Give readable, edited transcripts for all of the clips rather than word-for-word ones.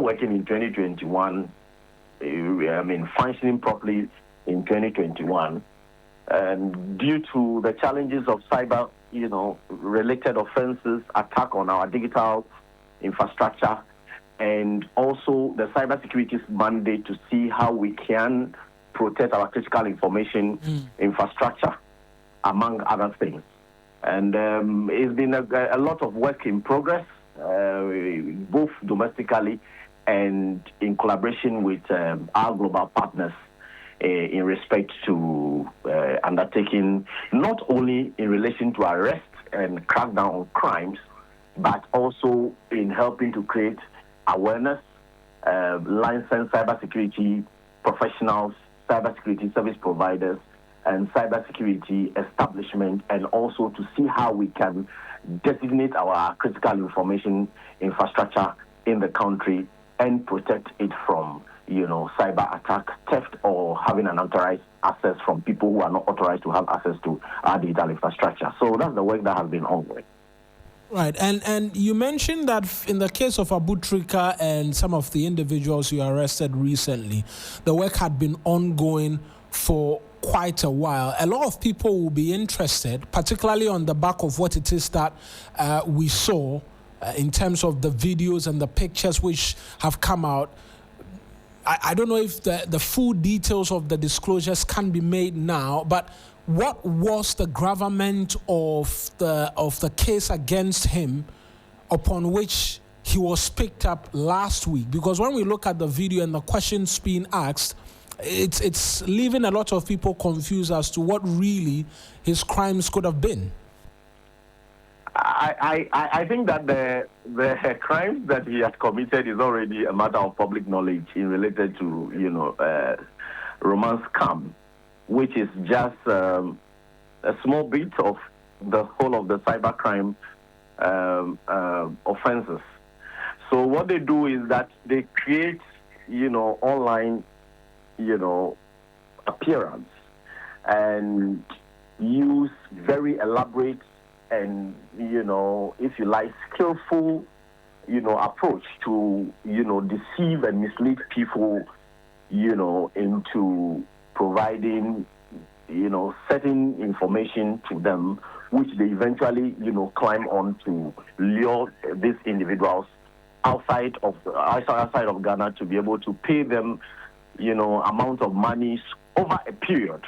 working in 2021, functioning properly in 2021, and due to the challenges of cyber, related offenses, attack on our digital infrastructure, and also the cybersecurity's mandate to see how we can protect our critical information infrastructure, among other things. And it's been a lot of work in progress, both domestically and in collaboration with our global partners in respect to undertaking not only in relation to arrest and crack down on crimes, but also in helping to create awareness, licensed cybersecurity professionals, cybersecurity service providers, and cybersecurity establishment, and also to see how we can designate our critical information infrastructure in the country and protect it from, cyber attack, theft, or having unauthorized access from people who are not authorized to have access to our digital infrastructure. So that's the work that has been ongoing. Right, and you mentioned that in the case of Abu Trika and some of the individuals you arrested recently, the work had been ongoing for quite a while. A lot of people will be interested, particularly on the back of what it is that we saw in terms of the videos and the pictures which have come out. I don't know if the full details of the disclosures can be made now, but what was the gravamen of the case against him upon which he was picked up last week? Because when we look at the video and the questions being asked, it's leaving a lot of people confused as to what really his crimes could have been. I think that the crimes that he has committed is already a matter of public knowledge in related to romance scam, which is just a small bit of the whole of the cybercrime offenses. So what they do is that they create, online, appearance and use very elaborate and, if you like, skillful, approach to, deceive and mislead people, into providing, certain information to them, which they eventually, climb on to lure these individuals outside of Ghana to be able to pay them, amount of money over a period.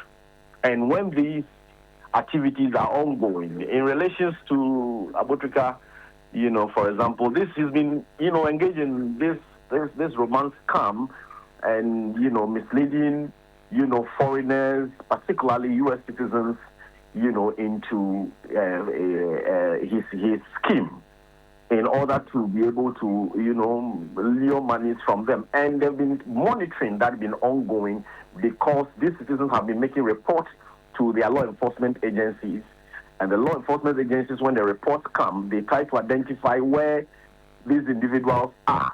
And when these activities are ongoing, in relation to Abu Trika, for example, this has been, engaged in this romance scam and, misleading, foreigners, particularly U.S. citizens, into his scheme in order to be able to, lure monies from them. And they've been monitoring that, been ongoing, because these citizens have been making reports to their law enforcement agencies. And the law enforcement agencies, when the reports come, they try to identify where these individuals are.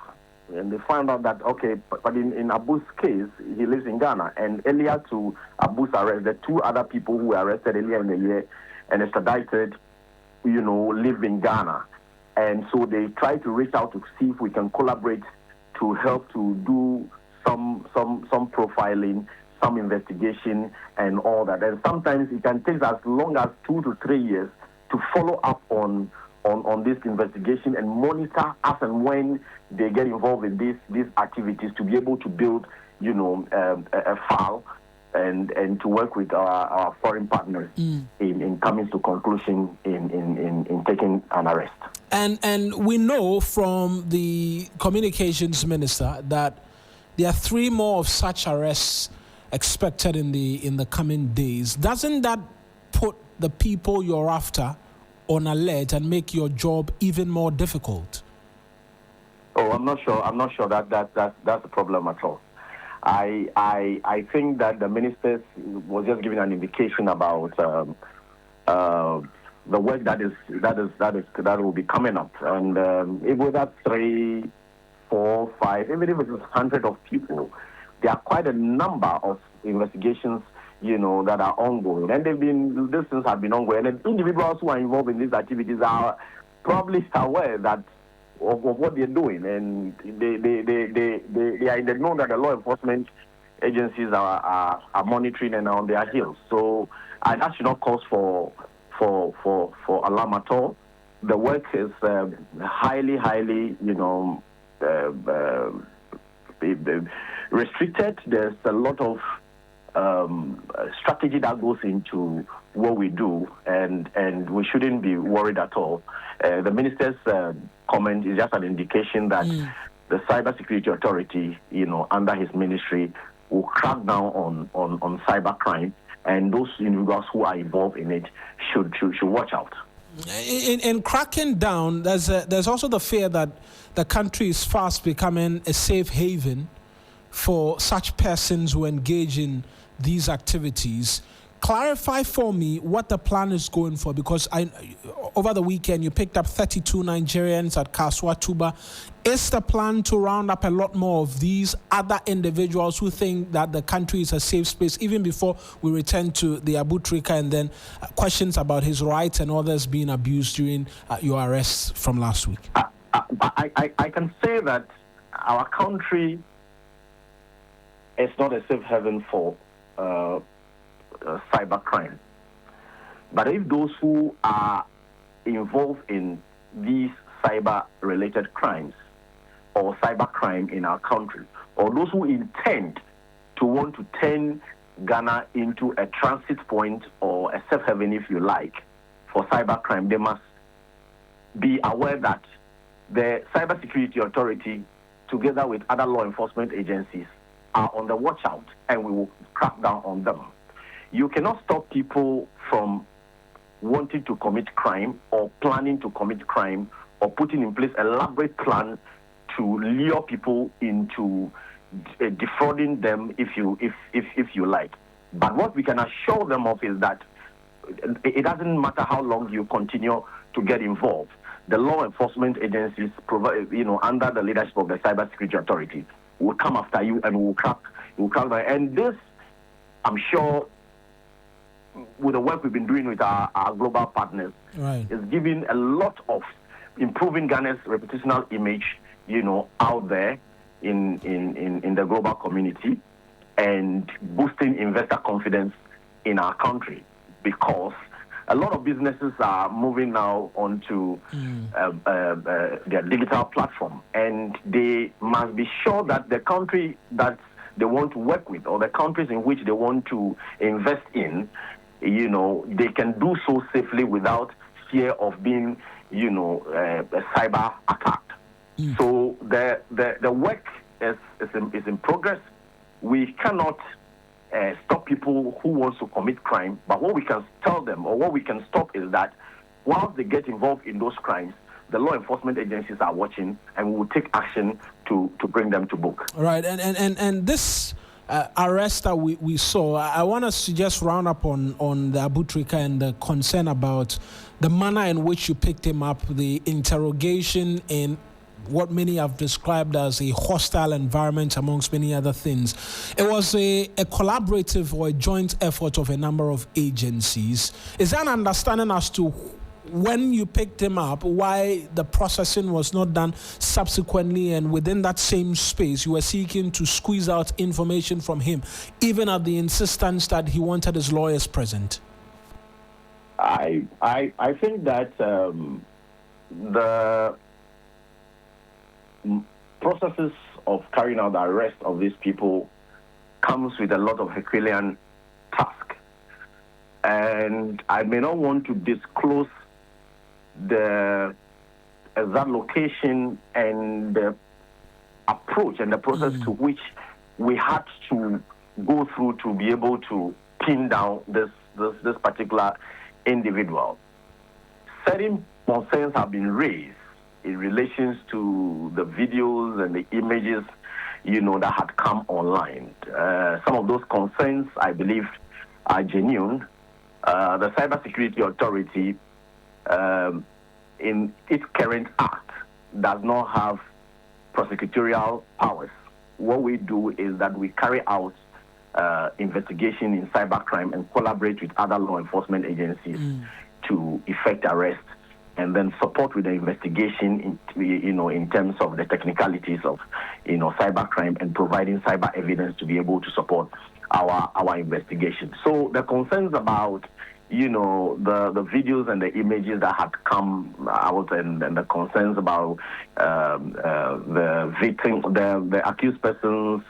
And they find out that, okay, but in Abu's case, he lives in Ghana. And earlier to Abu's arrest, the two other people who were arrested earlier in the year and extradited, live in Ghana. And so they try to reach out to see if we can collaborate to help to do some profiling, some investigation, and all that. And sometimes it can take as long as 2 to 3 years to follow up on this investigation and monitor as and when they get involved in these activities to be able to build, a file and to work with our foreign partners in coming to conclusion in taking an arrest. And we know from the communications minister that there are 3 more of such arrests expected in the coming days. Doesn't that put the people you're after on alert and make your job even more difficult? Oh, I'm not sure that that's a problem at all. I think that the minister was just giving an indication about the work that will be coming up, and if that's 3, 4, 5, even if it's 100 of people, there are quite a number of investigations, that are ongoing, and these things have been ongoing. And individuals who are involved in these activities are probably aware that, of what they're doing, and they are in the know that the law enforcement agencies are monitoring and are on their heels. So that should not cause for alarm at all. The work is highly, restricted. There's a lot of strategy that goes into what we do, and we shouldn't be worried at all. The minister's comment is just an indication that the Cybersecurity Authority, under his ministry, will crack down on cybercrime, and those individuals who are involved in it should watch out. In cracking down, there's also the fear that the country is fast becoming a safe haven for such persons who engage in these activities. Clarify for me what the plan is going for, because over the weekend you picked up 32 Nigerians at Kaswa Tuba. Is the plan to round up a lot more of these other individuals who think that the country is a safe space, even before we return to the Abu Trika and then questions about his rights and others being abused during your arrests from last week? I can say that our country is not a safe haven for cybercrime. But if those who are involved in these cyber-related crimes or cybercrime in our country, or those who intend to want to turn Ghana into a transit point or a safe haven, if you like, for cybercrime, they must be aware that the Cybersecurity Authority, together with other law enforcement agencies, are on the watch out, and we will crack down on them. You cannot stop people from wanting to commit crime or planning to commit crime or putting in place elaborate plan to lure people into defrauding them, if you like. But what we can assure them of is that it doesn't matter how long you continue to get involved. The law enforcement agencies, under the leadership of the Cybersecurity Authority, will come after you and will crack down. And this, I'm sure, with the work we've been doing with our global partners, right, is giving a lot of improving Ghana's reputational image, out there in the global community, and boosting investor confidence in our country, because a lot of businesses are moving now onto their digital platform, and they must be sure that the country that they want to work with, or the countries in which they want to invest in, they can do so safely without fear of being, a cyber attacked. So the work is in progress. We cannot stop people who want to commit crime, but what we can tell them, or what we can stop, is that once they get involved in those crimes, the law enforcement agencies are watching, and we will take action to bring them to book. Right, and this arrest that we saw, I want us to just round up on the Abu Trika and the concern about the manner in which you picked him up, the interrogation in what many have described as a hostile environment, amongst many other things. It was a collaborative or a joint effort of a number of agencies. Is there an understanding as to when you picked him up, why the processing was not done subsequently, and within that same space you were seeking to squeeze out information from him, even at the insistence that he wanted his lawyers present? I think that the processes of carrying out the arrest of these people comes with a lot of Herculean task, and I may not want to disclose the exact location and the approach and the process to which we had to go through to be able to pin down this particular individual. Certain concerns have been raised in relation to the videos and the images, that had come online. Some of those concerns, I believe, are genuine. The Cybersecurity Authority, in its current act, does not have prosecutorial powers. What we do is that we carry out investigation in cybercrime and collaborate with other law enforcement agencies to effect arrest and then support with the investigation in terms of the technicalities of cybercrime and providing cyber evidence to be able to support our investigation. So the concerns about the videos and the images that had come out, and the concerns about the victim, the accused persons,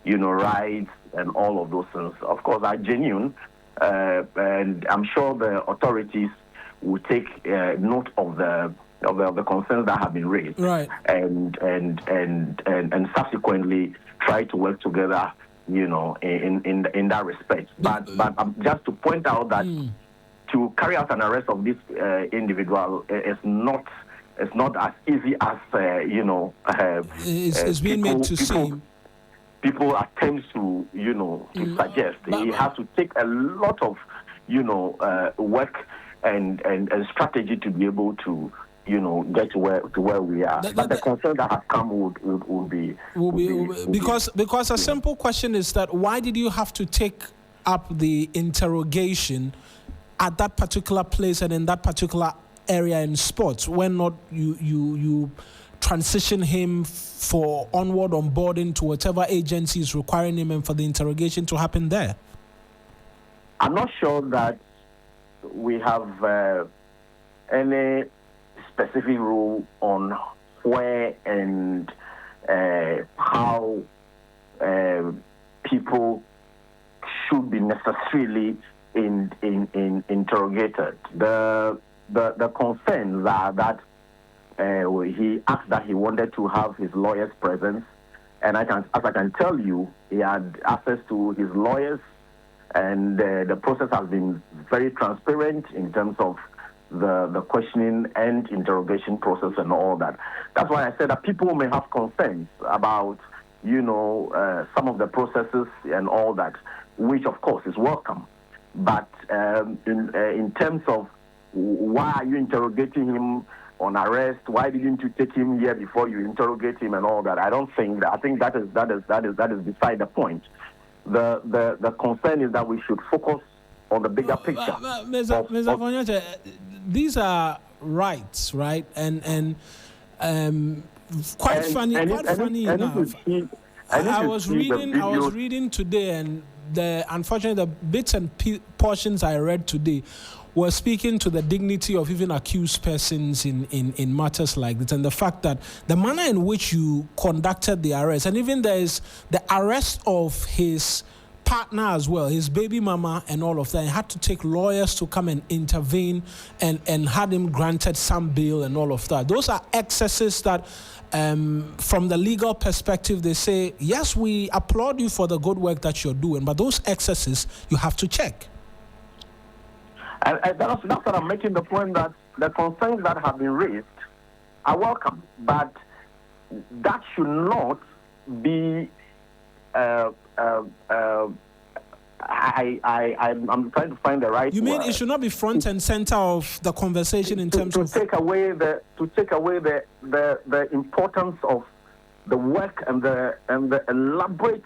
rights, and all of those things, of course, are genuine, and I'm sure the authorities will take note of the concerns that have been raised, right, and subsequently try to work together, in that respect. But just to point out that to carry out an arrest of this individual is not as easy as it's being made to seem. People attempt to suggest. He has to take a lot of work and strategy to be able to get to where we are. But the concern that has come would be because a simple question is that why did you have to take up the interrogation at that particular place and in that particular area in sports when not you transition him for onward onboarding to whatever agency is requiring him and for the interrogation to happen there? I'm not sure that we have any specific rule on where and how people should be necessarily interrogated. The concerns are that he asked that he wanted to have his lawyers present, and as I can tell you, he had access to his lawyers, and the process has been very transparent in terms of the questioning and interrogation process and all that. That's why I said that people may have concerns about some of the processes and all that, which of course is welcome. But in terms of why are you interrogating him on arrest? Why didn't you take him here before you interrogate him and all that? I don't think that. I think that is beside the point. The concern is that we should focus on the bigger picture. Mr. Fonyache, these are rights, right? And quite funny enough. I was reading today, and unfortunately the bits and portions I read today were speaking to the dignity of even accused persons in matters like this, and the fact that the manner in which you conducted the arrest, and even there is the arrest of his partner as well, his baby mama and all of that, he had to take lawyers to come and intervene and had him granted some bail and all of that. Those are excesses that from the legal perspective, they say, yes, we applaud you for the good work that you're doing, but those excesses you have to check. And that's what I'm making the point, that the concerns that have been raised are welcome, but that should not be. I'm trying to find the right. You mean word. It should not be front and center of the conversation in terms of take away the importance of the work and the elaborate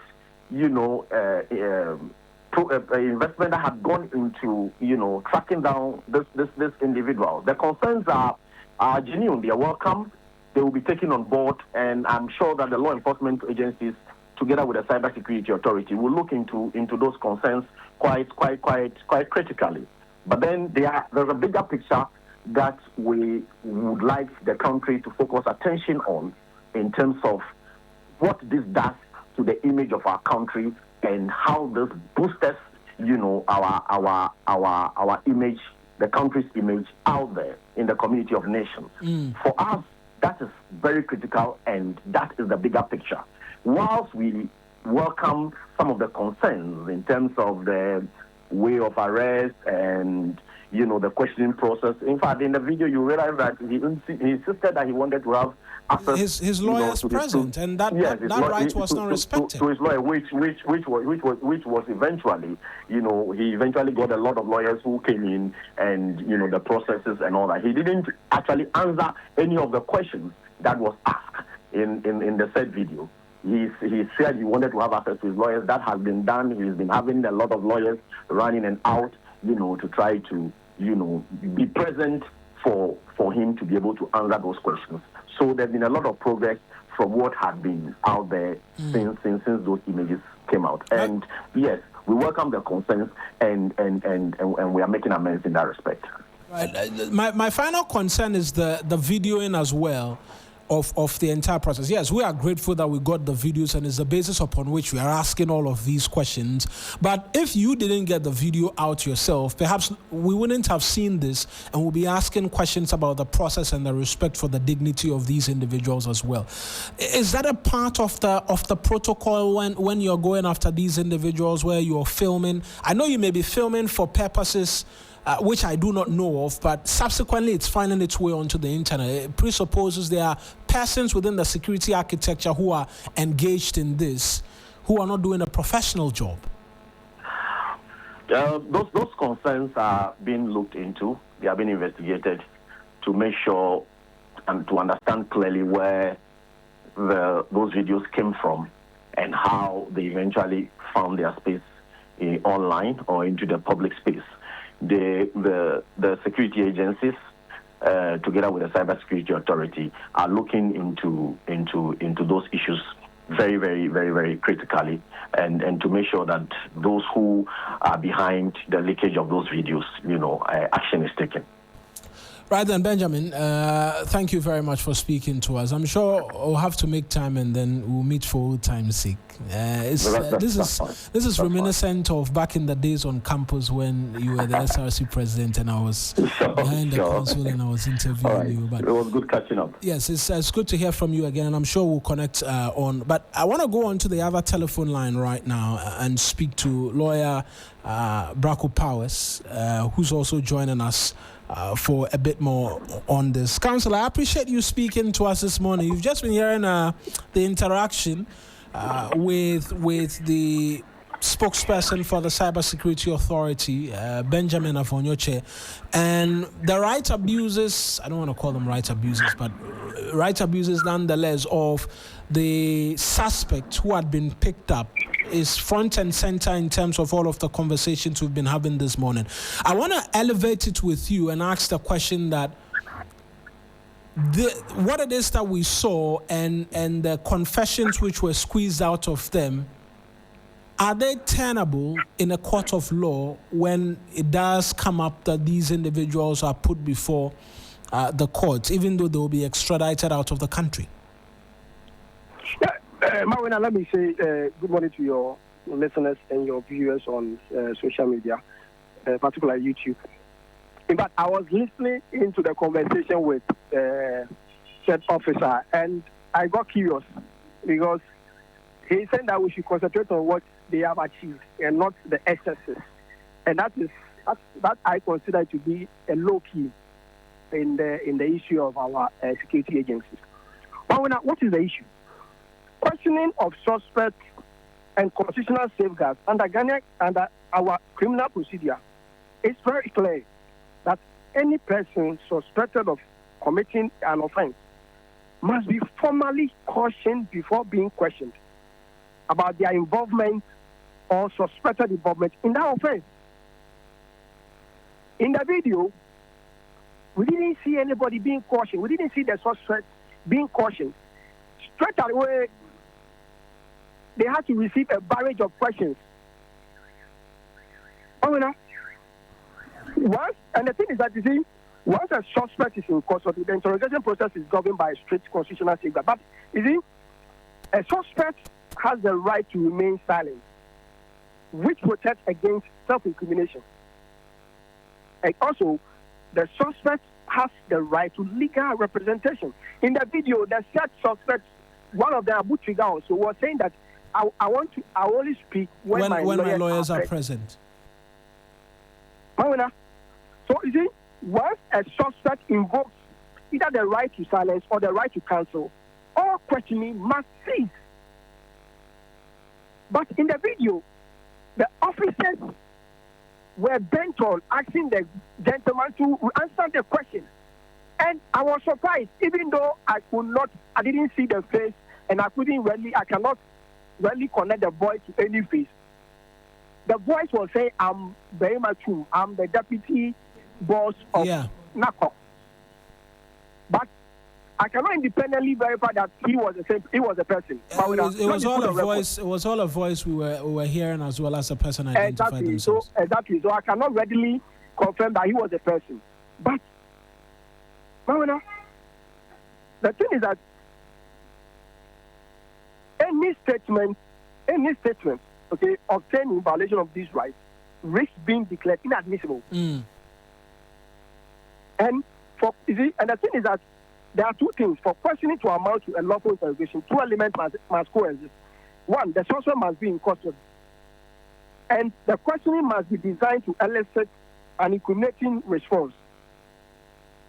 investment that have gone into tracking down this individual. The concerns are genuine. They are welcome. They will be taken on board, and I'm sure that the law enforcement agencies, together with the Cybersecurity Authority, will look into those concerns quite critically. But then there's a bigger picture that we would like the country to focus attention on in terms of what this does to the image of our country and how this boosts our image, the country's image out there in the community of nations. For us, that is very critical, and that is the bigger picture. Whilst we welcome some of the concerns in terms of the way of arrest and the questioning process. In fact, in the video you realize that he insisted that he wanted to have access. His lawyers present, and that right was not respected. To his lawyer, which was eventually, he eventually got a lot of lawyers who came in and the processes and all that. He didn't actually answer any of the questions that was asked in the said video. He said he wanted to have access to his lawyers. That has been done. He's been having a lot of lawyers running and out, to try to, be present for him to be able to answer those questions. So there's been a lot of progress from what had been out there since those images came out. And yes, we welcome the concerns and we are making amends in that respect. Right. My final concern is the videoing as well of the entire process. Yes, we are grateful that we got the videos and it's the basis upon which we are asking all of these questions. But if you didn't get the video out yourself, perhaps we wouldn't have seen this and we'll be asking questions about the process and the respect for the dignity of these individuals as well. Is that a part of the protocol when you're going after these individuals where you're filming? I know you may be filming for purposes which I do not know of, but subsequently it's finding its way onto the internet. It presupposes there are persons within the security architecture who are engaged in this, who are not doing a professional job. Those concerns are being looked into. They are being investigated to make sure and to understand clearly where those videos came from and how they eventually found their space online or into the public space. The security agencies, together with the Cybersecurity Authority, are looking into those issues very, very, very, very critically, and to make sure that those who are behind the leakage of those videos, action is taken. Right then, Benjamin, thank you very much for speaking to us. I'm sure we'll have to make time and then we'll meet for old time's sake. This is reminiscent of back in the days on campus when you were the SRC president and I was behind the console and I was interviewing you. But it was good catching up. Yes, it's good to hear from you again, and I'm sure we'll connect on. But I want to go on to the other telephone line right now and speak to lawyer Braco Powers, who's also joining us for a bit more on this. Councillor, I appreciate you speaking to us this morning. You've just been hearing the interaction with the spokesperson for the Cybersecurity Authority, Benjamin Avonyoche, and the right abuses, I don't want to call them right abuses, but right abuses nonetheless of the suspect who had been picked up is front and center in terms of all of the conversations we've been having this morning. I want to elevate it with you and ask the question that what it is that we saw and the confessions which were squeezed out of them, are they tenable in a court of law when it does come up that these individuals are put before the courts, even though they will be extradited out of the country? Marwina, let me say good morning to your listeners and your viewers on social media, particularly YouTube. In fact, I was listening into the conversation with said officer, and I got curious because he said that we should concentrate on what they have achieved and not the excesses, and that I consider to be a low key in the issue of our security agencies. Marwina, what is the issue? Questioning of suspects and constitutional safeguards under our criminal procedure, it's very clear that any person suspected of committing an offense must be formally cautioned before being questioned about their involvement or suspected involvement in that offense. In the video, we didn't see anybody being cautioned. We didn't see the suspect being cautioned. Straight away, they had to receive a barrage of questions. And the thing is that, you see, once a suspect is in custody, the interrogation process is governed by a strict constitutional safeguard. But, you see, a suspect has the right to remain silent, which protects against self-incrimination. And also, the suspect has the right to legal representation. In the video, the said suspect, one of the Abu Triga also, was saying that I only speak when my lawyers are present. So, you see, once a suspect invokes either the right to silence or the right to counsel, all questioning must cease. But in the video, the officers were bent on asking the gentleman to answer the question. And I was surprised, even though I didn't see the face and I cannot really connect the voice to any face. The voice was saying, I'm very much true. I'm the deputy boss of NACO. I cannot independently verify that he was a person. It was all a voice. It was all a voice we were hearing, as well as a person identified themselves. Exactly. So I cannot readily confirm that he was a person. But Mawina, the thing is that any statement, okay, obtained in violation of these rights, risks being declared inadmissible. Mm. And the thing is that there are two things. For questioning to amount to a lawful interrogation, two elements must coexist. One, the suspect must be in custody. And the questioning must be designed to elicit an incriminating response.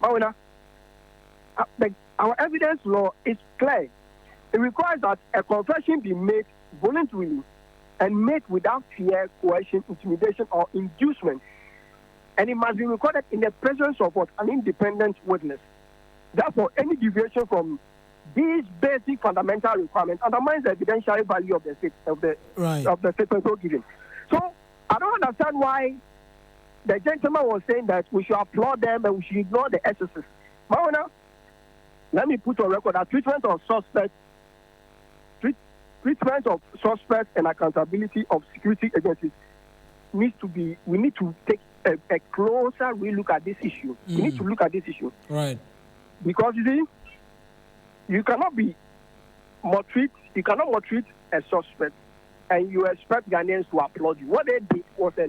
Mawina, our evidence law is clear. It requires that a confession be made voluntarily and made without fear, coercion, intimidation, or inducement. And it must be recorded in the presence of an independent witness. Therefore, any deviation from these basic fundamental requirements undermines the evidentiary value of the statement so given. So I don't understand why the gentleman was saying that we should applaud them and we should ignore the exorcists. Mawina, let me put on record that treatment of suspects and accountability of security agencies we need to take a closer relook at this issue. We need to look at this issue. Right. Because you see, you cannot maltreat a suspect and you expect Ghanaians to applaud you. What they did was the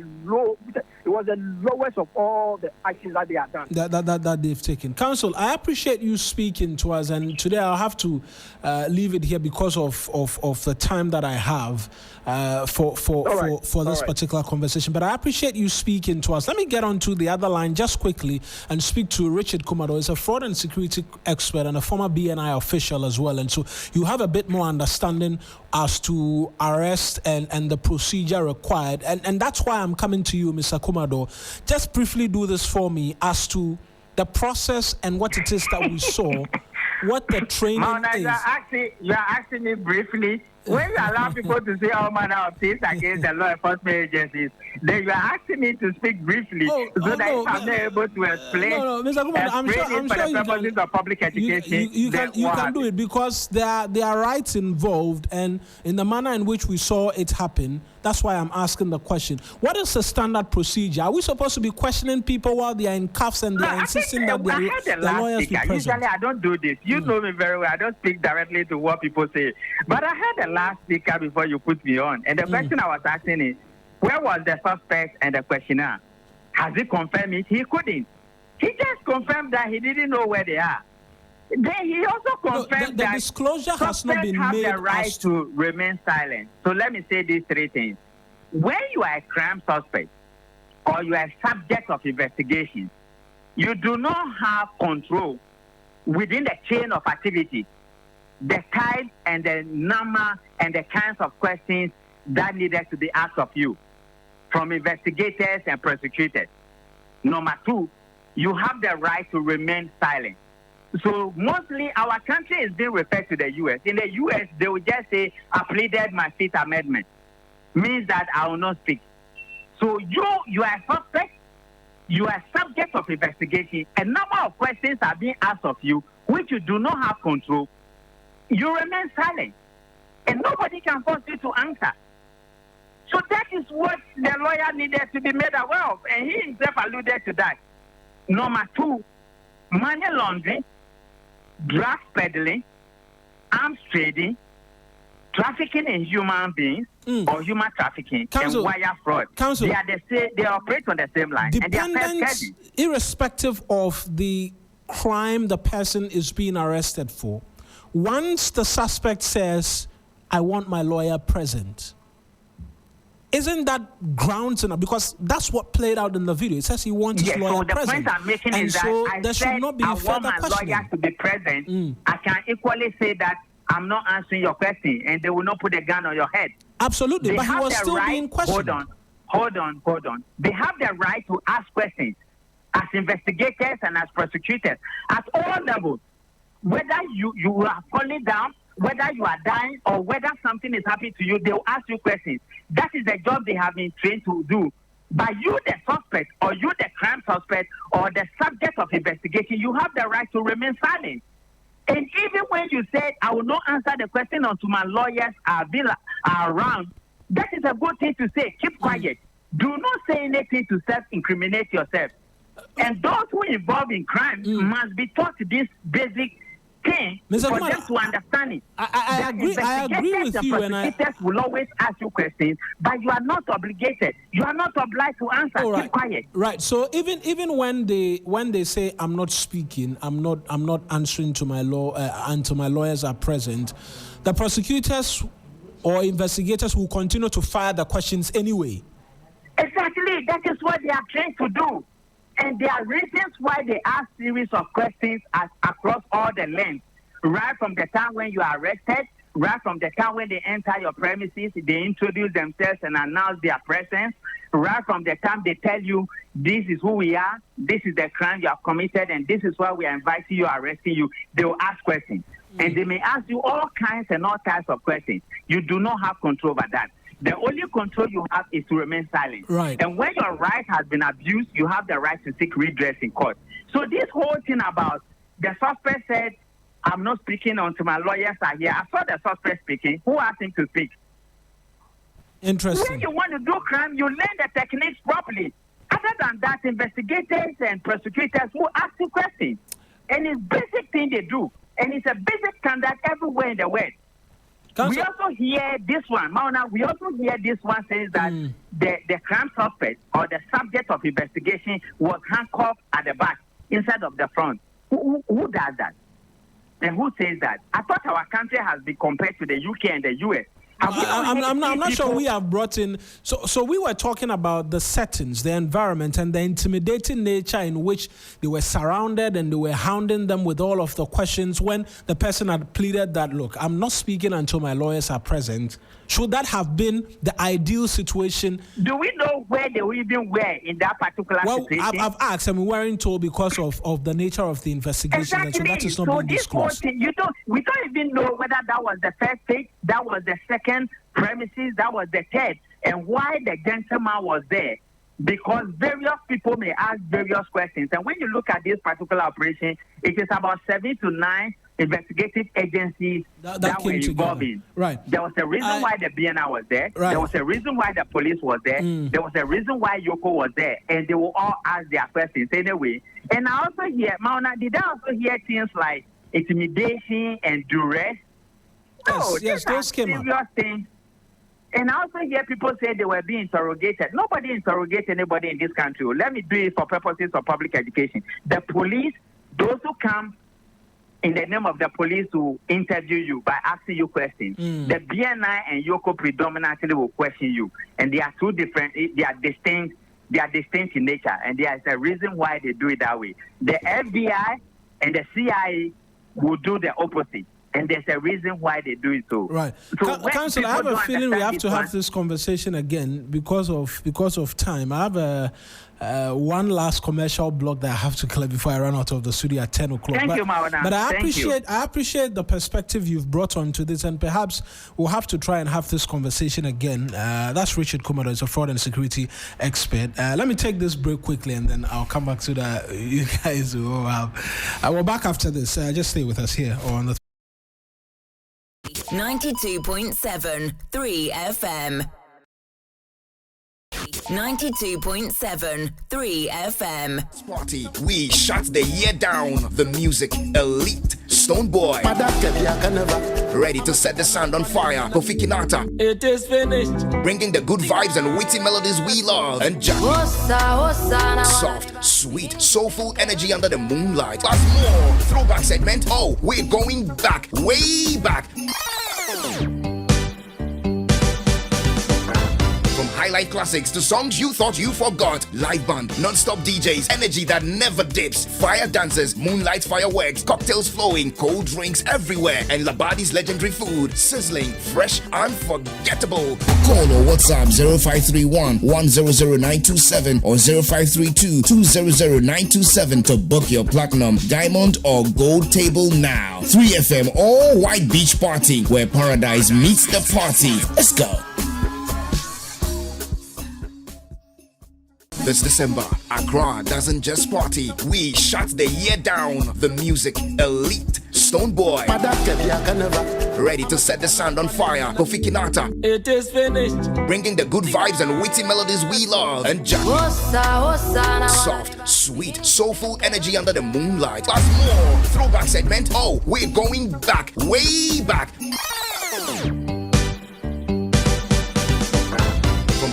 lowest of all the actions that they have done. That they've taken. Counsel, I appreciate you speaking to us, and today I'll have to leave it here because of the time that I have for this particular conversation. But I appreciate you speaking to us. Let me get on to the other line just quickly and speak to Richard Kumado. He's a fraud and security expert and a former BNI official as well. And so you have a bit more understanding as to arrest and the procedure required. And that's why I'm coming to you, Mr. Kumado. Just briefly do this for me as to the process and what it is that we saw, what the training is. You are asking me briefly. When you allow people to say all manner of things against the law enforcement agencies, then you are asking me to speak briefly if I'm not able to explain. No, Mr. Kumado, I'm sure the purposes of public education. You can do it because there are rights involved, and in the manner in which we saw it happen, that's why I'm asking the question. What is the standard procedure? Are we supposed to be questioning people while they are in cuffs and they are insisting that the lawyers be present? Usually I don't do this. You know me very well. I don't speak directly to what people say. But I heard the last speaker before you put me on. And the question I was asking is, where was the suspect and the questioner? Has he confirmed it? He couldn't. He just confirmed that he didn't know where they are. Then he also confirmed the disclosure has not been made. Have the right to remain silent. So let me say these three things. When you are a crime suspect or you are a subject of investigation, you do not have control within the chain of activity, the type and the number and the kinds of questions that needed to be asked of you from investigators and prosecutors. Number two, you have the right to remain silent. So mostly our country is being referred to the U.S. In the U.S., they will just say, I pleaded my Fifth Amendment. Means that I will not speak. So you are a suspect, you are subject of investigation. A number of questions are being asked of you, which you do not have control. You remain silent, and nobody can force you to answer. So that is what the lawyer needed to be made aware of, and he himself alluded to that. Number two, money laundering, drug peddling, arms trading, trafficking in human beings or human trafficking, and wire fraud. They operate on the same line. Dependents, irrespective of the crime the person is being arrested for, once the suspect says, I want my lawyer present, isn't that grounds enough? Because that's what played out in the video. It says he wants his lawyer present. So the point I'm making is that there should not be I want my lawyer to be present. I can equally say that I'm not answering your question, and they will not put a gun on your head. Absolutely, but he was still being questioned. Hold on. They have the right to ask questions as investigators and as prosecutors at all levels. Whether you are falling down, whether you are dying, or whether something is happening to you, they will ask you questions. That is the job they have been trained to do. But you, the suspect, or you, the crime suspect, or the subject of investigation, you have the right to remain silent. And even when you said, I will not answer the question until my lawyers are around, that is a good thing to say. Keep quiet. Do not say anything to self-incriminate yourself. And those who involved in crime must be taught this basic thing Mr. for Kumar, them to understand it. I agree with you. And prosecutors will always ask you questions, but you are not obligated. You are not obliged to answer. Right. Keep quiet. Right. So even when they say I'm not speaking, I'm not answering to my law until my lawyers are present, the prosecutors or investigators will continue to fire the questions anyway. Exactly. That is what they are trained to do. And there are reasons why they ask series of questions across all the lengths. Right from the time when you are arrested, right from the time when they enter your premises, they introduce themselves and announce their presence. Right from the time they tell you, this is who we are, this is the crime you have committed, and this is why we are inviting you, arresting you, they will ask questions. And they may ask you all kinds and all types of questions. You do not have control over that. The only control you have is to remain silent. Right. And when your right has been abused, you have the right to seek redress in court. So this whole thing about the suspect said, I'm not speaking until my lawyers are here. I saw the suspect speaking. Who asked him to speak? Interesting. When you want to do crime, you learn the techniques properly. Other than that, investigators and prosecutors will ask you questions. And it's basic thing they do. And it's a basic standard everywhere in the world. We also hear this one, Mauna, we also hear this one says that the crime suspect or the subject of investigation was handcuffed at the back instead of the front. Who does that? And who says that? I thought our country has been compared to the UK and the US. I'm not sure we have brought in. So we were talking about the settings, the environment, and the intimidating nature in which they were surrounded and they were hounding them with all of the questions when the person had pleaded that, look, I'm not speaking until my lawyers are present. Should that have been the ideal situation? Do we know where they even were in that particular situation? I've asked, and we weren't told because of the nature of the investigation. Exactly. And so that is not being disclosed. We don't even know whether that was the first stage, that was the second premises, that was the third, and why the gentleman was there. Because various people may ask various questions. And when you look at this particular operation, it is about 7 to 9 investigative agencies that were involved in. Right. There was a reason why the BNI was there. Right. There was a reason why the police was there. There was a reason why Yoko was there. And they will all ask their questions anyway. And I also hear, Mauna, did I also hear things like intimidation and duress? No, yes, those came up. Serious things. And I also hear people say they were being interrogated. Nobody interrogates anybody in this country. Let me do it for purposes of public education. The police, those who come in the name of the police to interview you by asking you questions. The BNI and Yoko predominantly will question you. And they are two different, they are distinct in nature. And there is a reason why they do it that way. The FBI and the CIA will do the opposite. And there's a reason why they do it so. Right. So Counsel, I have a feeling we have to have this conversation again because of time. I have one last commercial block that I have to clear before I run out of the studio at 10 o'clock. Thank you, Mauna. But I appreciate the perspective you've brought onto this, and perhaps we'll have to try and have this conversation again. That's Richard Kumado, is a fraud and security expert. Let me take this break quickly, and then I'll come back to you guys who have. We're back after this. Just stay with us here on the 92.7 3 FM. 92.7 3 FM. Party, we shut the year down. The music elite, Stoneboy, ready to set the sound on fire. Kofi Kinata, it is finished. Bringing the good vibes and witty melodies we love. And Jack, soft, sweet, soulful energy under the moonlight. Plus more throwback segment. Oh, we're going back, way back. From highlight classics to songs you thought you forgot. Live band, non-stop DJs, energy that never dips. Fire dancers, moonlight fireworks, cocktails flowing, cold drinks everywhere. And Labadi's legendary food, sizzling, fresh, unforgettable. Call or WhatsApp 0531 100927 or 0532 200927 to book your platinum, diamond or gold table now. 3FM All White Beach Party, where paradise meets the party. Let's go. This December, Accra doesn't just party, we shut the year down. The music elite, Stone Boy. Ready to set the sound on fire. Kofi Kinata. It is finished. Bringing the good vibes and witty melodies we love. And Jack. Soft, sweet, soulful energy under the moonlight. Plus more. Throwback segment. Oh, we're going back. Way back.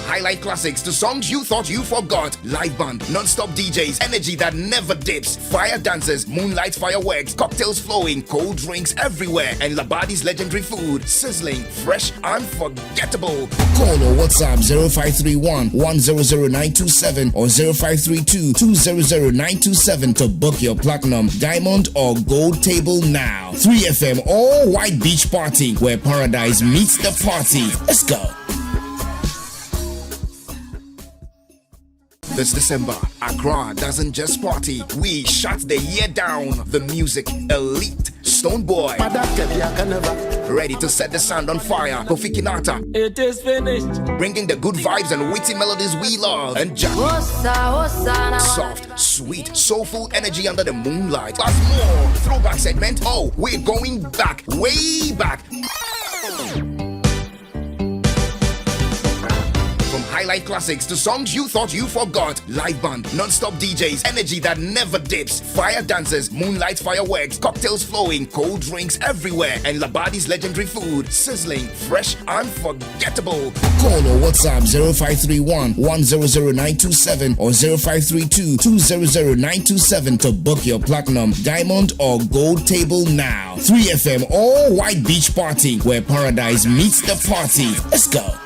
Highlight classics to songs you thought you forgot. Live band, non-stop DJs, energy that never dips. Fire dancers, moonlight fireworks, cocktails flowing, cold drinks everywhere, and Labadi's legendary food, sizzling, fresh, unforgettable. Call or WhatsApp 0531 100927 or 0532 200927 to book your platinum, diamond, or gold table now. 3FM All White Beach Party, where paradise meets the party. Let's go. This December, Accra doesn't just party. We shut the year down. The music elite. Stone Boy. Ready to set the sound on fire. Kofi Kinata. It is finished. Bringing the good vibes and witty melodies we love. And Jack. Soft, sweet, soulful energy under the moonlight. Plus more. Throwback segment. Oh, we're going back. Way back. Highlight classics to songs you thought you forgot. Live band, non-stop DJs, energy that never dips. Fire dancers, moonlight fireworks, cocktails flowing, cold drinks everywhere, and Labadi's legendary food, sizzling, fresh, unforgettable. Call or WhatsApp 0531 100927 or 0532 200927 to book your platinum, diamond, or gold table now. 3FM All White Beach Party, where paradise meets the party. Let's go.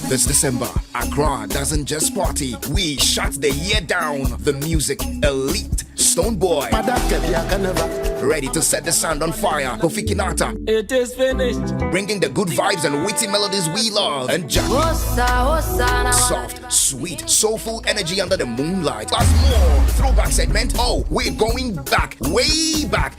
This December, Accra doesn't just party. We shut the year down. The music elite. Stone Boy. Ready to set the sound on fire. Kofi Kinata. It is finished. Bringing the good vibes and witty melodies we love. And Jack. Soft, sweet, soulful energy under the moonlight. Plus more. Throwback segment. Oh, we're going back. Way back.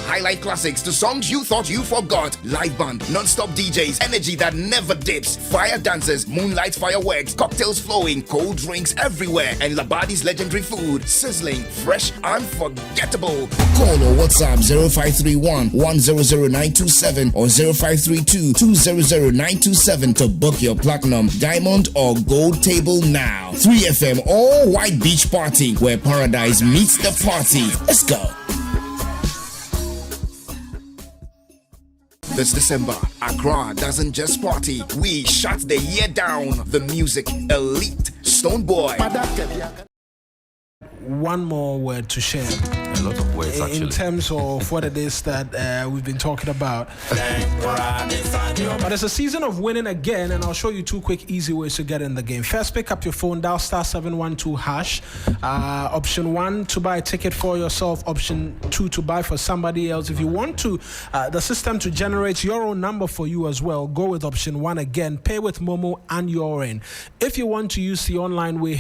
Highlight classics to songs you thought you forgot. Live band, non-stop DJs, energy that never dips. Fire dancers, moonlight fireworks, cocktails flowing, cold drinks everywhere, and Labadi's legendary food, sizzling, fresh, unforgettable. Call or WhatsApp 0531 100927 or 0532 200927 to book your platinum, diamond, or gold table now. 3FM All White Beach Party, where paradise meets the party. Let's go. This December, Accra doesn't just party. We shut the year down. The music elite. Stone Boy. One more word to share. A lot of words, actually. In terms of what it is that we've been talking about. But it's a season of winning again, and I'll show you two quick, easy ways to get in the game. First, pick up your phone, dial *712#. Option 1 to buy a ticket for yourself. Option 2 to buy for somebody else. If you want to, the system to generate your own number for you as well, go with option 1 again. Pay with Momo and your end. If you want to use the online way,